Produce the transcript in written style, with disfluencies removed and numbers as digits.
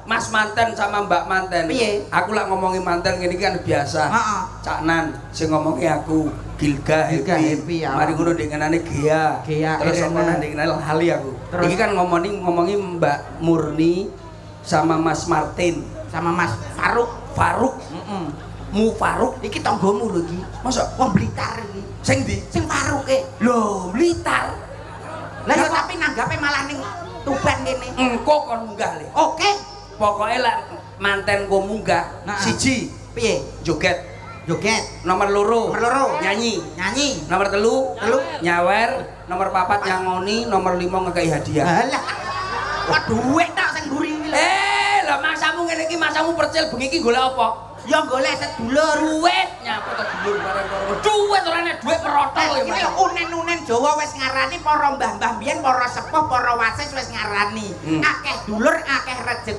Mas manten sama Mbak manten. Piye? Aku lak ngomongi manten ngene iki kan biasa. Heeh. Cak Nan sing ngomongi aku Gilga Happy. Ya. Mari ngono ndengenane Gea. Terus apa nang ndengenane Hali aku. Iki kan ngomongi Mbak Murni sama Mas Martin sama Mas Faruk. Heeh. Mu Faruk Iki tanggomu lho iki. masa Wong Blitar iki. sing ndi? Sing Faruke. Lho, Blitar. Lah ya tapi nanggape malah ning Tuban kene. Engko kon munggah le. Oke. Pokoke lek mantenku munggah, Nah. siji Piye? joget, Joget. nomor loro Nyanyi. nomor telu Telu. nyawer, nomor papat nyangoni, nomor 5 ngekei hadiah. Halah. Wah duit tak sing mburi iki lho. Lah maksamu ngene iki maksamu percil bengi iki golek apa? Ya golek sedulur. Duit nyapa to dulur bareng karo. Duit ora nek duit merotol ya. Iki lho unen-unen Jawa wis ngarani para mbah-mbah biyen, para sepuh, para wasis wis ngarani. Akeh dulur, akeh rejeki.